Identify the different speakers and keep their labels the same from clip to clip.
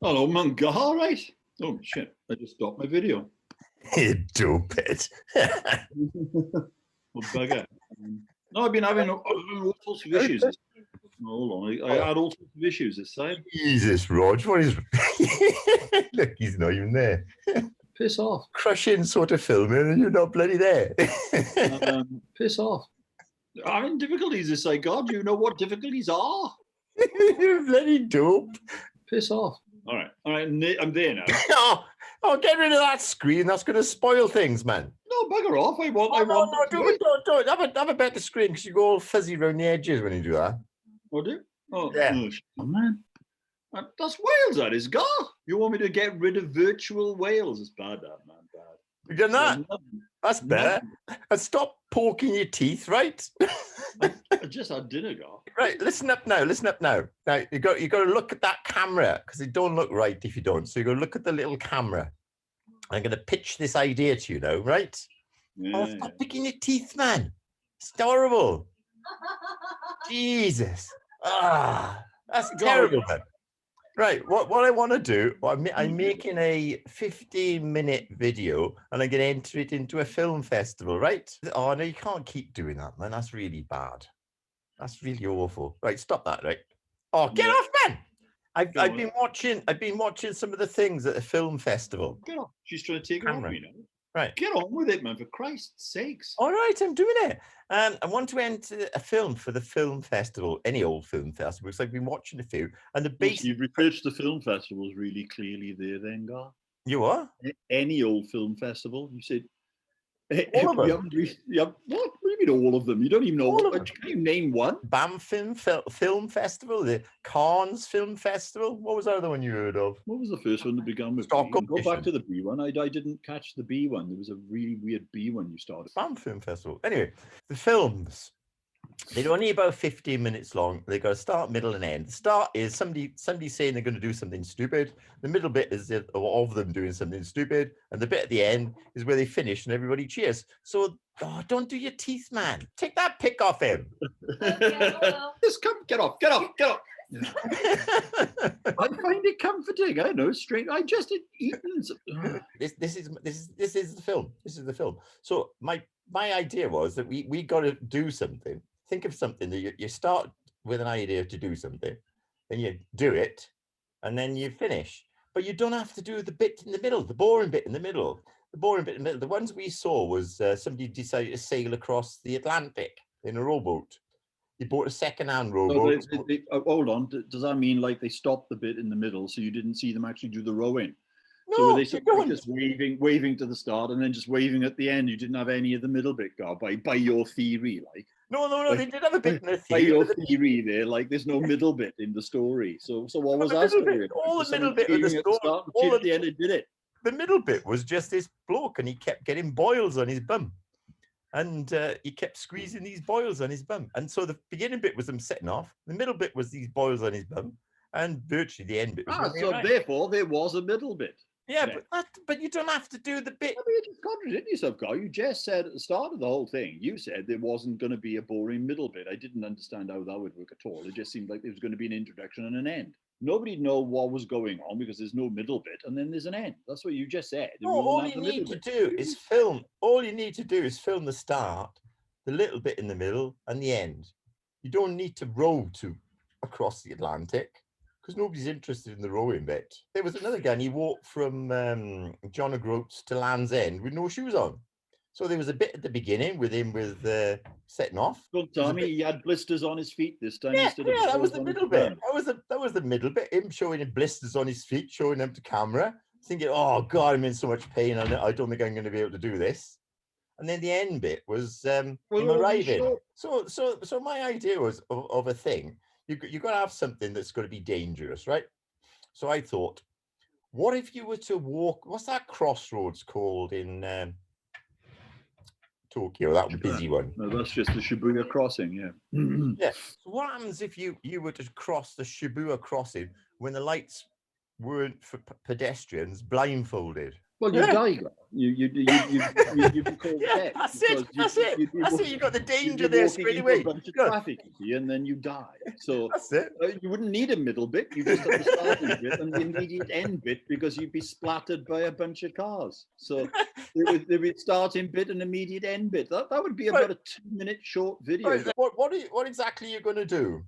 Speaker 1: Hello, Manga. All right. Oh, shit. I just stopped my video.
Speaker 2: You dope it.
Speaker 1: Well, bugger. No, I've been having all sorts of issues. Hold on. I had all sorts of issues this side.
Speaker 2: Jesus, Rog, what is... Look, he's not even there.
Speaker 1: Piss off.
Speaker 2: Crushing sort of filming and you're not bloody there.
Speaker 1: Piss off. I'm in difficulties this side. God, you know what difficulties are?
Speaker 2: You're bloody dope.
Speaker 1: Piss off. All right. I'm there now.
Speaker 2: Oh, get rid of that screen. That's going to spoil things, man.
Speaker 1: No, bugger off.
Speaker 2: Don't. Have a better screen because you go all fuzzy around the edges when you do that.
Speaker 1: Oh, do? Oh,
Speaker 2: yeah.
Speaker 1: Oh, man. That's Wales, that is. God. You want me to get rid of virtual Wales? It's bad, that, man. Bad.
Speaker 2: You done that? That's better. And stop poking your teeth, right?
Speaker 1: I just had dinner, God.
Speaker 2: Right, listen up now. Now you got to look at that camera because it don't look right if you don't. So you got to look at the little camera. I'm going to pitch this idea to you now, right?
Speaker 1: Yeah.
Speaker 2: Oh, stop picking your teeth, man. It's horrible. Jesus. That's terrible, man. Right, what I want to do, I'm making a 15-minute video and I'm going to enter it into a film festival, right? Oh, no, you can't keep doing that, man. That's really bad. That's really awful. Right, stop that, right? Oh, get off, man! I've been watching some of the things at the film festival.
Speaker 1: Get off. She's trying to take it off me now.
Speaker 2: Right.
Speaker 1: Get on with it, man, for Christ's sakes.
Speaker 2: All right, I'm doing it. I want to enter a film for the film festival, any old film festival, because I've been watching a few. And the basic...
Speaker 1: You've researched the film festivals really clearly there then, Gar.
Speaker 2: You are?
Speaker 1: Any old film festival. You said...
Speaker 2: All of them?
Speaker 1: What? What do you mean all of them? You don't even know. Can you name one?
Speaker 2: BAM Film Festival, the Cannes Film Festival. What was the other one you heard of?
Speaker 1: What was the first one that began with B? Go back to the B one. I didn't catch the B one. There was a really weird B one you started.
Speaker 2: BAM Film Festival. Anyway, the films. They're only about 15 minutes long. They got a start, middle, and end. The start is somebody saying they're going to do something stupid. The middle bit is of them doing something stupid, and the bit at the end is where they finish and everybody cheers. So, don't do your teeth, man. Take that pick off him.
Speaker 1: Just get off. I find it comforting. I know, straight. I just eaten.
Speaker 2: This is the film. This is the film. So my idea was that we got to do something. Think of something that you start with an idea to do something, then you do it, and then you finish. But you don't have to do the bit in the middle, the boring bit in the middle. The boring bit in the middle. The ones we saw was somebody decided to sail across the Atlantic in a rowboat. He bought a second-hand rowboat.
Speaker 1: Hold on. Does that mean like they stopped the bit in the middle so you didn't see them actually do the rowing?
Speaker 2: No,
Speaker 1: so were they just waving to the start and then just waving at the end? You didn't have any of the middle bit, Gar, by your theory, like.
Speaker 2: No, they did have a bit in the
Speaker 1: theory. By your theory there, like there's no middle bit in the story. So what was that story?
Speaker 2: All the middle bit of the story.
Speaker 1: All at the end it did it.
Speaker 2: The middle bit was just this bloke and he kept getting boils on his bum. And he kept squeezing these boils on his bum. And so the beginning bit was them setting off. The middle bit was these boils on his bum. And virtually the end bit was
Speaker 1: therefore there was a middle bit.
Speaker 2: Yeah, but you don't have to do the bit.
Speaker 1: I mean, you just contradict yourself, Gar. You just said at the start of the whole thing, you said there wasn't going to be a boring middle bit. I didn't understand how that would work at all. It just seemed like there was going to be an introduction and an end. Nobody'd know what was going on because there's no middle bit and then there's an end. That's what you just said.
Speaker 2: No, all you need to do is film. All you need to do is film the start, the little bit in the middle, and the end. You don't need to row across the Atlantic because nobody's interested in the rowing bit. There was another guy and he walked from John O'Groats to Land's End with no shoes on. So there was a bit at the beginning with him setting off.
Speaker 1: Don't tell me he had blisters on his feet this time.
Speaker 2: Yeah, that was the middle bit. That was the middle bit. Him showing him blisters on his feet, showing them to camera, thinking, "Oh God, I'm in so much pain. I don't think I'm going to be able to do this." And then the end bit was him arriving. Sure. So my idea was of a thing. You got to have something that's going to be dangerous, right? So I thought, what if you were to walk? What's that crossroads called in? Tokyo, that busy one.
Speaker 1: No, that's just the Shibuya crossing, yeah.
Speaker 2: Yeah. So what happens if you were to cross the Shibuya crossing when the lights weren't for pedestrians, blindfolded?
Speaker 1: Well, you
Speaker 2: Yeah.
Speaker 1: die, Gar. You'd be called
Speaker 2: Yeah,
Speaker 1: dead
Speaker 2: that's it.
Speaker 1: because
Speaker 2: That's it.
Speaker 1: you'd be
Speaker 2: That's
Speaker 1: wa-
Speaker 2: it. You got the
Speaker 1: you'd
Speaker 2: danger
Speaker 1: be
Speaker 2: there
Speaker 1: walking
Speaker 2: straight
Speaker 1: into a
Speaker 2: away.
Speaker 1: bunch of
Speaker 2: Good.
Speaker 1: traffic, you see, and then you die. So
Speaker 2: That's it.
Speaker 1: you wouldn't need a middle bit. You just have the starting bit and the immediate end bit because you'd be splattered by a bunch of cars. So there would starting bit and immediate end bit. That would be
Speaker 2: Right.
Speaker 1: about a 2-minute short video.
Speaker 2: Right, what exactly are you going to do?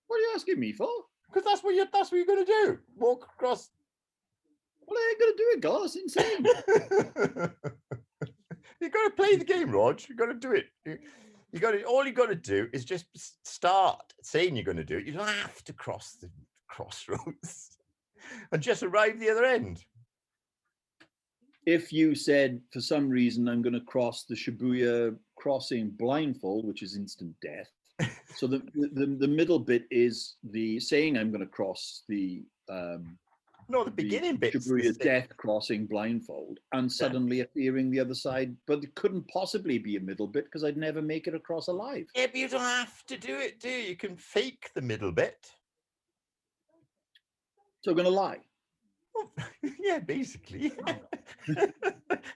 Speaker 1: What are you asking me for?
Speaker 2: Because that's what you're going to do. Walk across.
Speaker 1: Well, I ain't gonna do it, guys. It's insane.
Speaker 2: You got to play the game, Rog. You got to do it. You got to. All you got to do is just start saying you're going to do it. You don't have to cross the crossroads and just arrive the other end.
Speaker 1: If you said for some reason I'm going to cross the Shibuya crossing blindfold, which is instant death, so the middle bit is the saying I'm going to cross the
Speaker 2: No, the beginning bit.
Speaker 1: Shibuya death crossing blindfold, and suddenly appearing the other side, but it couldn't possibly be a middle bit because I'd never make it across alive.
Speaker 2: Yeah, but you don't have to do it, do you? You can fake the middle bit.
Speaker 1: So I'm going to lie.
Speaker 2: Well, yeah, basically.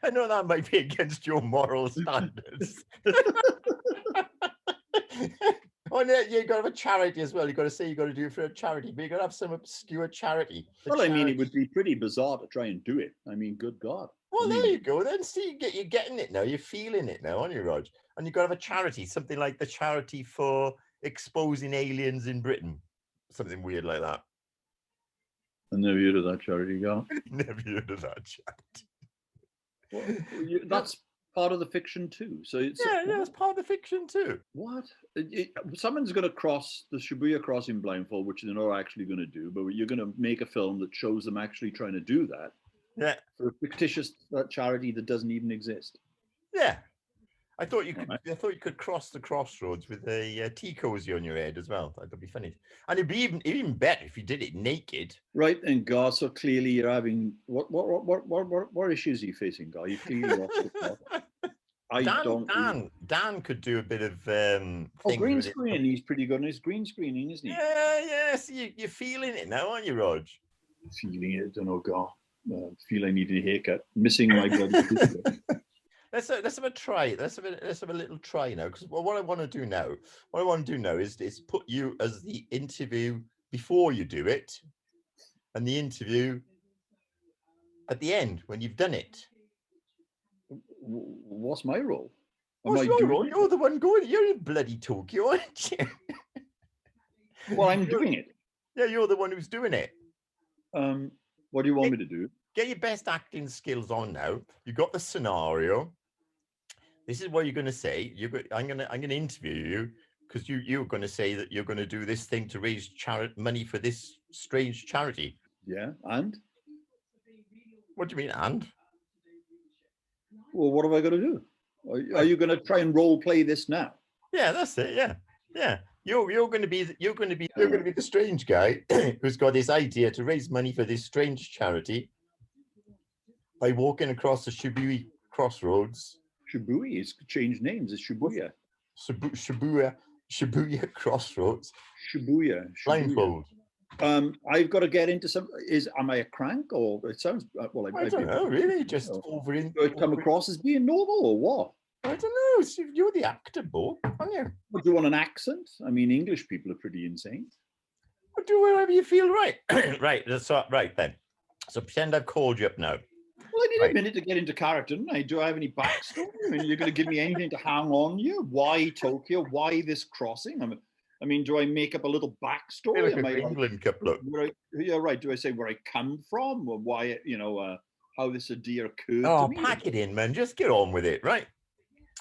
Speaker 2: I know that might be against your moral standards. Oh, no, you got to have a charity as well. You got to say you got to do it for a charity, but you got to have some obscure charity.
Speaker 1: Well, I mean, it would be pretty bizarre to try and do it. I mean, good God.
Speaker 2: Well, there you go. Then see, you're getting it now. You're feeling it now, aren't you, Rog? And you've got to have a charity, something like the charity for exposing aliens in Britain, something weird like that.
Speaker 1: I never heard of that charity, Gar.
Speaker 2: Never heard of that charity.
Speaker 1: Well, that's part of the fiction too. So it's
Speaker 2: that's part of the fiction too.
Speaker 1: What? Someone's going to cross the Shibuya crossing blindfold, which they're not actually going to do, but you're going to make a film that shows them actually trying to do that.
Speaker 2: Yeah.
Speaker 1: For a fictitious charity that doesn't even exist.
Speaker 2: Yeah. I thought you could. Right. I thought you could cross the crossroads with a tea cozy on your head as well. That'd be funny, and it'd be even better if you did it naked.
Speaker 1: Right, and God, so clearly you're having what issues are you facing, God? You clearly lost the plot.
Speaker 2: Dan could do a bit of
Speaker 1: green screen. He's pretty good on his green screening, isn't he?
Speaker 2: Yeah. So you're feeling it now, aren't you, Rog?
Speaker 1: Feeling it. I don't know, God. Feel I need a haircut. Missing my bloody.
Speaker 2: Let's have a try. Let's have a little try now. Because what I want to do now, is put you as the interview before you do it, and the interview at the end when you've done it.
Speaker 1: What's my role?
Speaker 2: What's your role? You're the one going. You're in bloody Tokyo, aren't you?
Speaker 1: Well, I'm doing it.
Speaker 2: Yeah, you're the one who's doing it.
Speaker 1: What do you want me to do?
Speaker 2: Get your best acting skills on now. You got the scenario. This is what you're going to say. I'm going to interview you because you're going to say that you're going to do this thing to raise money for this strange charity.
Speaker 1: Yeah, and?
Speaker 2: What do you mean, and?
Speaker 1: Well, what have I got to do? Are you going to try and role play this now?
Speaker 2: Yeah, that's it. Yeah. You're going to be the strange guy who's got this idea to raise money for this strange charity by walking across the Shibuya crossroads.
Speaker 1: Shibuya, it's changed names. It's Shibuya.
Speaker 2: Shibuya crossroads.
Speaker 1: Shibuya.
Speaker 2: Blindfold.
Speaker 1: I've got to get into some. Am I a crank or it sounds? Well,
Speaker 2: I don't know. Really, just over in.
Speaker 1: Do I come across as being normal or what?
Speaker 2: I don't know. You're the actor, Bo, aren't you?
Speaker 1: Well, do you want an accent? I mean, English people are pretty insane.
Speaker 2: Well, do whatever you feel right. Right. Right then. So pretend I've called you up now.
Speaker 1: Well, I need a minute to get into character, don't I? Do I have any backstory? I mean, you're going to give me anything to hang on you? Why Tokyo? Why this crossing? I mean, do I make up a little backstory?
Speaker 2: Like England Cup look.
Speaker 1: Yeah, right. Do I say where I come from or why, how this idea occurred
Speaker 2: to
Speaker 1: me?
Speaker 2: Pack it in, man. Just get on with it, right?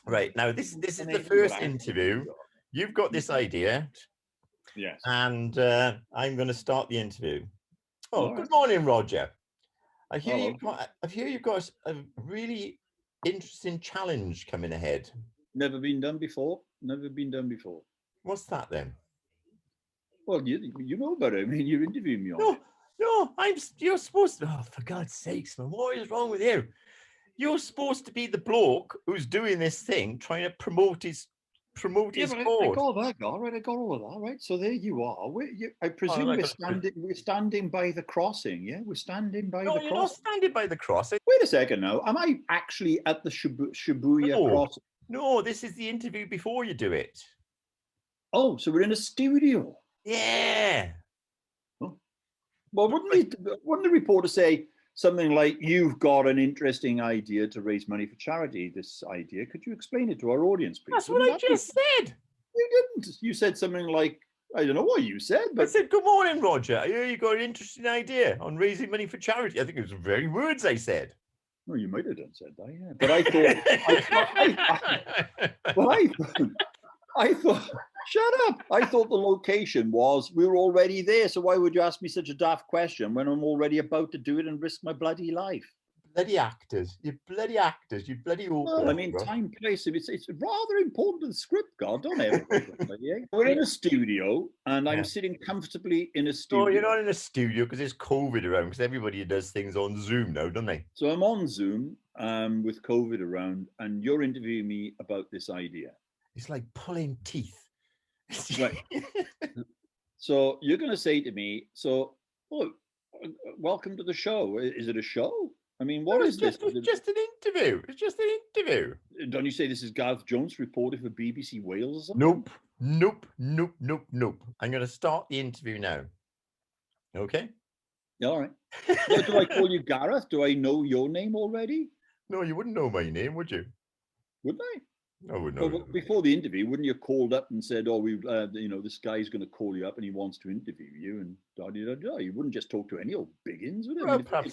Speaker 2: Right. Now, this is the first interview. You've got this idea.
Speaker 1: Yes.
Speaker 2: And I'm going to start the interview. Oh, good morning, Roger. I hear you've got a really interesting challenge coming ahead.
Speaker 1: Never been done before.
Speaker 2: What's that then?
Speaker 1: Well, you know about it. I mean, you're interviewing me on it.
Speaker 2: No, you're supposed to. Oh, for God's sakes, man, what is wrong with you? You're supposed to be the bloke who's doing this thing, trying to promote his promote
Speaker 1: Yeah,
Speaker 2: his
Speaker 1: but I
Speaker 2: cause.
Speaker 1: got that, all right. I got all of that, right? So there you are. I
Speaker 2: Oh,
Speaker 1: presume
Speaker 2: I'm
Speaker 1: we're
Speaker 2: not gonna-
Speaker 1: standing by the crossing. Yeah, we're standing by
Speaker 2: No,
Speaker 1: the
Speaker 2: you're not
Speaker 1: crossing.
Speaker 2: standing by the cross.
Speaker 1: Wait a second now. Am I actually at the Shibuya
Speaker 2: No,
Speaker 1: crossing?
Speaker 2: no, this is the interview before you do it.
Speaker 1: Oh, so we're in a studio.
Speaker 2: Yeah.
Speaker 1: Well, wouldn't the reporter say something like, "You've got an interesting idea to raise money for charity? This idea, could you explain it to our audience, please?"
Speaker 2: That's what
Speaker 1: Wouldn't
Speaker 2: I
Speaker 1: that be?
Speaker 2: just said.
Speaker 1: You didn't. You said something like, I don't know what you said,
Speaker 2: I
Speaker 1: but
Speaker 2: said, good morning, Roger. I hear you got an interesting idea on raising money for charity. I think it was the very words I said.
Speaker 1: well, you might have done said that, yeah. But I thought, shut up. I thought the location was, we were already there. So why would you ask me such a daft question when I'm already about to do it and risk my bloody life?
Speaker 2: Bloody actors. You bloody actors. You bloody
Speaker 1: Well, I
Speaker 2: awkward.
Speaker 1: mean, time, place, it's rather important to the script, God, don't ever. We're in a studio and I'm
Speaker 2: Yeah.
Speaker 1: sitting comfortably in a
Speaker 2: No,
Speaker 1: studio.
Speaker 2: you're not in a studio because there's COVID around, because everybody does things on Zoom now, don't they?
Speaker 1: So I'm on Zoom with COVID around and you're interviewing me about this idea.
Speaker 2: It's like pulling teeth.
Speaker 1: Right. So you're going to say to me, so, oh, welcome to the show. Is it a show? I mean, what
Speaker 2: No,
Speaker 1: is this?
Speaker 2: it's just an interview. It's just an interview.
Speaker 1: Don't you say this is Gareth Jones reported for BBC Wales or something?
Speaker 2: Nope. Nope. Nope. Nope. Nope. I'm going to start the interview now. Okay.
Speaker 1: All right. What, do I call you Gareth? Do I know your name already?
Speaker 2: No, you wouldn't know my name, would you?
Speaker 1: Wouldn't I?
Speaker 2: No, no.
Speaker 1: Well, before the interview, wouldn't you have called up and said, "Oh, we, this guy's going to call you up and he wants to interview you," and da da da da. You wouldn't just talk to any old biggins, would it?
Speaker 2: Well,
Speaker 1: I mean,
Speaker 2: perhaps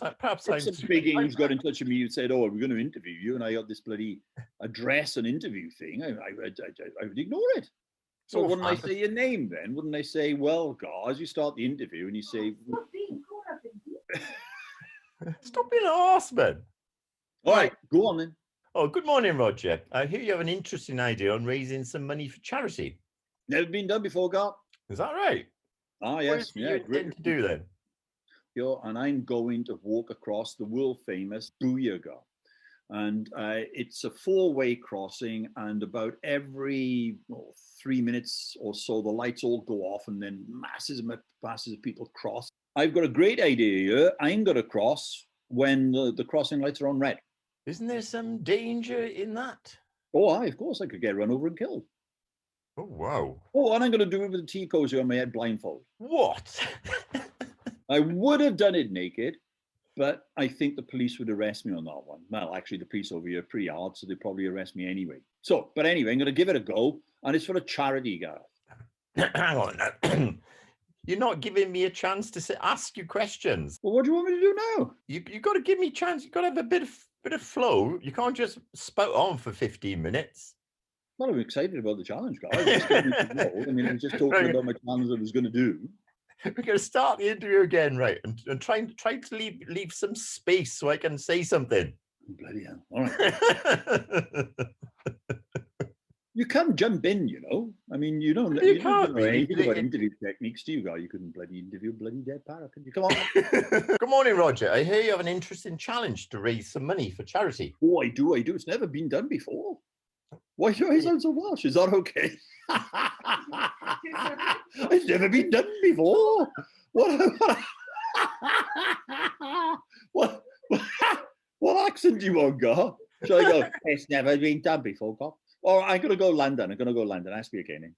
Speaker 1: if
Speaker 2: I'm
Speaker 1: some biggins got in touch with me and said, "Oh, we're going to interview you," and I got this bloody address and interview thing, I would ignore it. So wouldn't I say your name then? Wouldn't I say, "Well, guys, you start the interview and you say,
Speaker 2: Stop being an arse, man.
Speaker 1: all right, go on then."
Speaker 2: Oh, good morning, Roger. I hear you have an interesting idea on raising some money for charity.
Speaker 1: Never been done before, Gar.
Speaker 2: Is that right?
Speaker 1: Ah,
Speaker 2: What
Speaker 1: yes,
Speaker 2: is it you intend to do then?
Speaker 1: And I'm going to walk across the world famous Booyaga. And it's a four-way crossing, and about every 3 minutes or so, the lights all go off, and then masses of people cross. I've got a great idea here. I'm going to cross when the crossing lights are on red.
Speaker 2: Isn't there some danger in that?
Speaker 1: Oh, of course, I could get run over and killed.
Speaker 2: Oh, wow.
Speaker 1: Oh, and I'm going to do it with a tea cozy on my head blindfold.
Speaker 2: What?
Speaker 1: I would have done it naked, but I think the police would arrest me on that one. Well, actually, the police over here are pretty hard, so they'd probably arrest me anyway. But anyway, I'm going to give it a go, and it's for a charity, Gareth.
Speaker 2: Hang on. You're not giving me a chance to ask you questions.
Speaker 1: Well, what do you want me to do now?
Speaker 2: You got to give me a chance. You got to have a bit of flow. You can't just spout on for 15 minutes.
Speaker 1: Well, I'm excited about the challenge, guys. I mean, I was just talking about my challenge I was going to do.
Speaker 2: We're going to start the interview again, right? And try to leave some space so I can say something.
Speaker 1: Bloody hell! All right. You can jump in, you know. I mean, you don't know anything about interview techniques, do you, guy? You couldn't bloody interview a bloody dead parrot, could you? Come on.
Speaker 2: Good morning, Roger. I hear you have an interesting challenge to raise some money for charity.
Speaker 1: Oh, I do. It's never been done before. Why do I sound so Welsh? Is that okay? It's never been done before. What accent do you want, Gar? Shall I go? It's never been done before, Gar. Or I'm going to go London. Ask me again.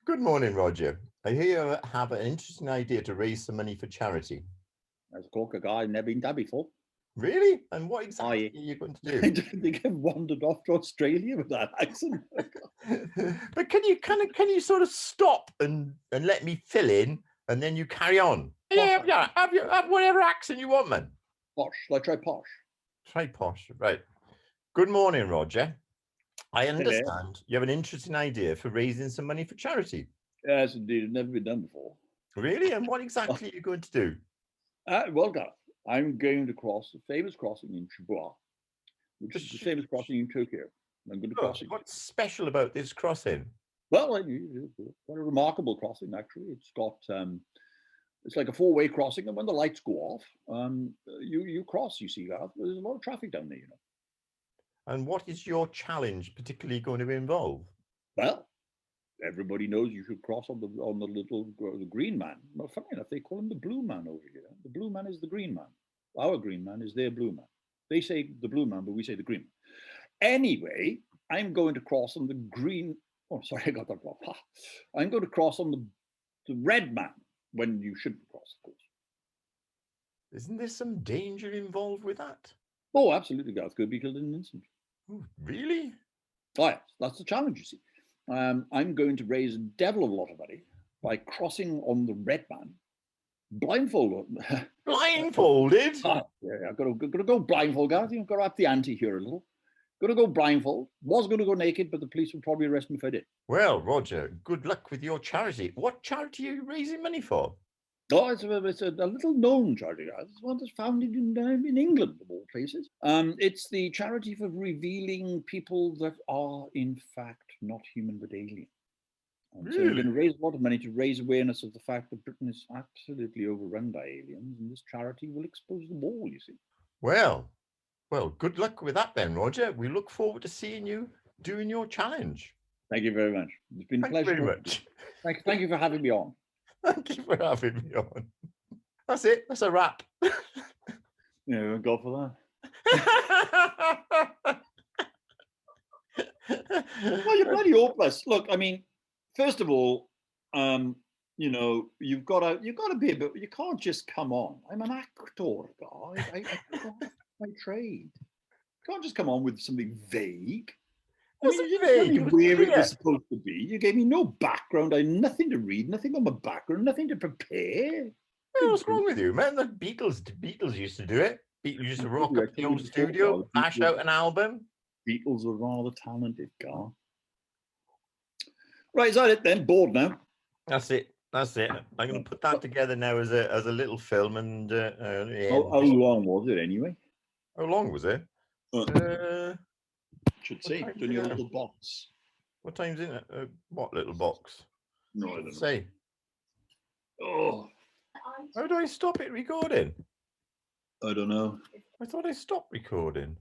Speaker 2: Good morning, Roger. I hear you have an interesting idea to raise some money for charity.
Speaker 1: As a corker guy, never been done before.
Speaker 2: Really? And what exactly are you going to do?
Speaker 1: I don't think I've wandered off to Australia with that accent.
Speaker 2: But can you sort of stop and let me fill in, and then you carry on? Yeah. Have whatever accent you want, man.
Speaker 1: Posh. Let's try posh.
Speaker 2: Try posh, right? Good morning, Roger. I understand you have an interesting idea for raising some money for charity.
Speaker 1: Yes, indeed. It's never been done before.
Speaker 2: Really? And what exactly are you going to do?
Speaker 1: Well, Gareth, I'm going to cross the famous crossing in Shibuya, which is the famous crossing in Tokyo. I'm going to cross it.
Speaker 2: What's special about this crossing?
Speaker 1: Well, quite a remarkable crossing, actually. It's got, it's like a four-way crossing, and when the lights go off, you cross, you see, Gareth. There's a lot of traffic down there, you know.
Speaker 2: And what is your challenge particularly going to involve?
Speaker 1: Well, everybody knows you should cross on the little the green man. Well, funny enough, they call him the blue man over here. The blue man is the green man. Our green man is their blue man. They say the blue man, but we say the green man. Anyway, I'm going to cross on the green. Oh, sorry, I got that wrong. I'm going to cross on the red man when you shouldn't cross, of course.
Speaker 2: Isn't there some danger involved with that?
Speaker 1: Oh, absolutely, Gareth could be killed in an instant.
Speaker 2: Oh, really?
Speaker 1: Oh, yes, that's the challenge, you see. I'm going to raise a devil of a lot of money by crossing on the red man, blindfolded.
Speaker 2: Blindfolded?
Speaker 1: Yeah, I've got to go blindfold, Gareth. I've got to up the ante here a little. Got to go blindfold. Was going to go naked, but the police would probably arrest me if I did.
Speaker 2: Well, Roger, good luck with your charity. What charity are you raising money for?
Speaker 1: Oh, it's a little known charity, guys. It's one that's founded in England, of all places. It's the charity for revealing people that are, in fact, not human but alien. And so we're going to raise a lot of money to raise awareness of the fact that Britain is absolutely overrun by aliens, and this charity will expose them all, you see.
Speaker 2: Well, good luck with that then, Roger. We look forward to seeing you doing your challenge.
Speaker 1: Thank you very much. It's been a pleasure.
Speaker 2: Thank you very much.
Speaker 1: Thank you for having me on.
Speaker 2: Thank you for having me on. That's it. That's a wrap.
Speaker 1: Yeah, go for that. Well, you're bloody hopeless. Look, I mean, first of all, you know, you've got to be a bit. You can't just come on. I'm an actor, guy. I my trade. You can't just come on with something vague. I mean, you didn't tell me where it was supposed to be. You gave me no background. I had nothing to read, nothing on my background, nothing to prepare.
Speaker 2: What's wrong with you, man? The Beatles used to do it. Beatles used to rock up the old studio, bash out an album.
Speaker 1: Beatles are rather talented, Gar. Right, is that it then? Bored now?
Speaker 2: That's it. That's it. I'm going to put that together now as a little film. And
Speaker 1: how long was it anyway?
Speaker 2: How long was it?
Speaker 1: Should say it's in your little box.
Speaker 2: What time's in it? What little box?
Speaker 1: No, I don't know.
Speaker 2: Say.
Speaker 1: Oh.
Speaker 2: How do I stop it recording?
Speaker 1: I don't know.
Speaker 2: I thought I stopped recording.